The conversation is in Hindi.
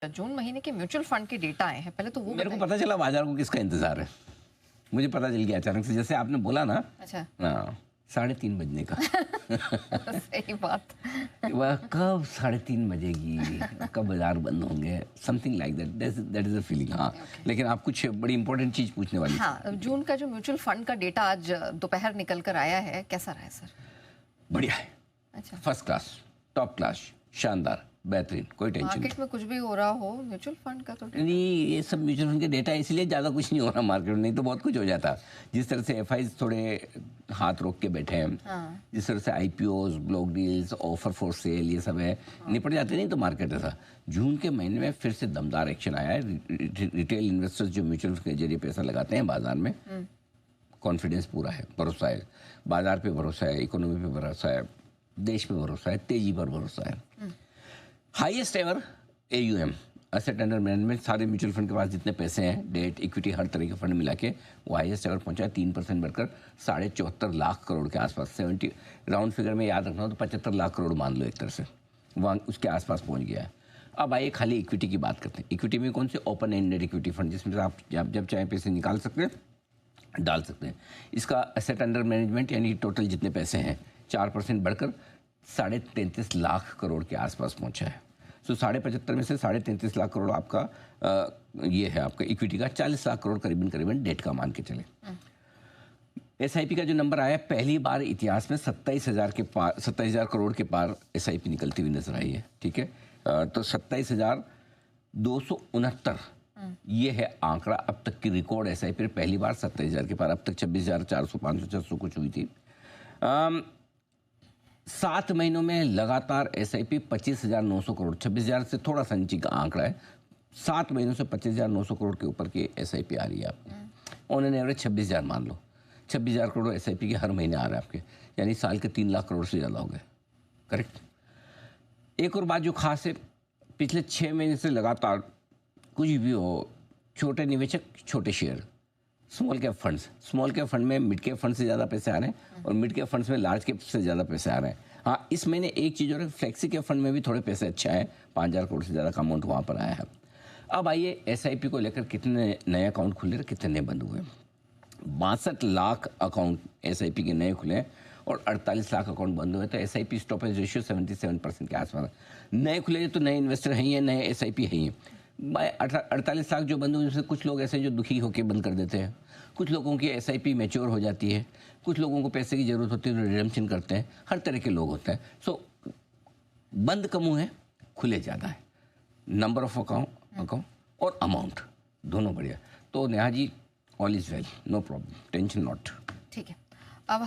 जून महीने के म्यूचुअल फंड के डेटा आए हैं, पहले तो वो मेरे को पता चला बाजार को किसका इंतजार है। मुझे पता चल गया अचानक से, जैसे आपने बोला ना। अच्छा। हाँ, 3:30 बजने का। सही बात। वह कब 3:30 बजेगी, कब बाजार बंद होंगे, something like that is a feeling. हाँ, लेकिन आप कुछ बड़ी इंपॉर्टेंट चीज पूछने वाली। हाँ, जून का जो म्यूचुअल फंड का डेटा आज दोपहर निकल कर आया है, कैसा रहा है सर? बढ़िया है। अच्छा, फर्स्ट क्लास, टॉप क्लास, शानदार, बेहतरीन, कोई टेंशन नहीं। मार्केट में कुछ भी हो रहा हो, म्यूचुअल फंड का तो नहीं, ये सब म्यूचुअल फंड के डेटा इसलिए ज़्यादा कुछ नहीं हो रहा मार्केट में, नहीं तो बहुत कुछ हो जाता। जिस तरह से एफआईज थोड़े हाथ रोक के बैठे हैं, हाँ। जिस तरह से IPOs, block deals, offer for sale, ये सब है, निपट जाते नहीं तो मार्केट ऐसा। जून के महीने में फिर से दमदार एक्शन आया है। रिटेल इन्वेस्टर्स जो म्यूचुअल फंड के जरिए पैसा लगाते हैं बाजार में, कॉन्फिडेंस पूरा है, भरोसा है, बाजार पे भरोसा है, इकोनॉमी पे भरोसा है, देश पे भरोसा है, तेजी पर भरोसा है। Highest ever AUM, asset under management, सारे म्यूचुअल फंड के पास जितने पैसे हैं, डेट, इक्विटी, हर तरह के फंड मिला के वो हाईएस्ट एवर पहुंचा है। 3% बढ़कर 74.5 लाख करोड़ के आसपास, 70 राउंड फिगर में याद रखना हो तो 75 लाख करोड़ मान लो एक तरह से, वहाँ उसके आसपास पहुंच गया है। अब आइए खाली इक्विटी की बात करते हैं। इक्विटी में कौन से? ओपन एंडेड इक्विटी फंड, जिसमें आप जब चाहे पैसे निकाल सकते हैं, डाल सकते हैं। इसका एसेट अंडर मैनेजमेंट यानी टोटल जितने पैसे हैं 4% बढ़कर 33.5 लाख करोड़ के आसपास पहुंचा है। तो 75.5 में से 33.5 लाख करोड़ आपका ये है आपका इक्विटी का, 40 लाख करोड़ करीबन डेट का मान के चले। SIP का जो नंबर आया, पहली बार इतिहास में 27,000 करोड़ के पार SIP निकलती हुई नजर आई है। ठीक है, तो 27,269 ये है आंकड़ा अब तक की रिकॉर्ड SIP, पहली बार 27,000 के पार। अब तक 26,400, 500, 600 कुछ हुई थी। 7 महीनों में लगातार SIP 25,900 करोड़, 26,000 से थोड़ा सा नीचे का आंकड़ा है। 7 महीनों से 25,900 करोड़ के ऊपर की SIP आ रही है आपको। ऑन एन एवरेज 26,000 मान लो, 26,000 करोड़ SIP के हर महीने आ रहा है आपके, यानी साल के 3 लाख करोड़ से ज़्यादा हो गए। करेक्ट। एक और बात जो खास है, पिछले 6 महीने से लगातार कुछ भी हो, छोटे निवेशक, छोटे शेयर, स्मॉल कैप फंड में मिड कैप फंड से ज़्यादा पैसे आ रहे हैं और मिड कैप फंड्स में लार्ज कैप से ज़्यादा पैसे आ रहे हैं। हाँ, इस महीने एक चीज़ और है, फ्लेक्सी कैप फंड में भी थोड़े पैसे अच्छा है, 5,000 करोड़ से ज़्यादा का अमाउंट वहाँ पर आया है। अब आइए SIP को लेकर कितने नए अकाउंट खुले और कितने नए बंद हुए। 62 लाख अकाउंट SIP के नए खुले और 48 लाख अकाउंट बंद हुए। तो SIP स्टॉपेज रेशियो 77% के आसपास। नए खुले तो नए इन्वेस्टर हैं या नए SIP हैं ही। 48 लाख जो बंद हुए, उसमें कुछ लोग ऐसे जो दुखी होकर बंद कर देते हैं, कुछ लोगों की SIP मैच्योर हो जाती है, कुछ लोगों को पैसे की ज़रूरत होती है, रिडेम्पशन करते हैं, हर तरह के लोग होते हैं। सो बंद कम हुए हैं, खुले ज़्यादा है, नंबर ऑफ अकाउंट और अमाउंट दोनों बढ़िया। तो Neha ji, all is well, no problem, tension not. ठीक है। अब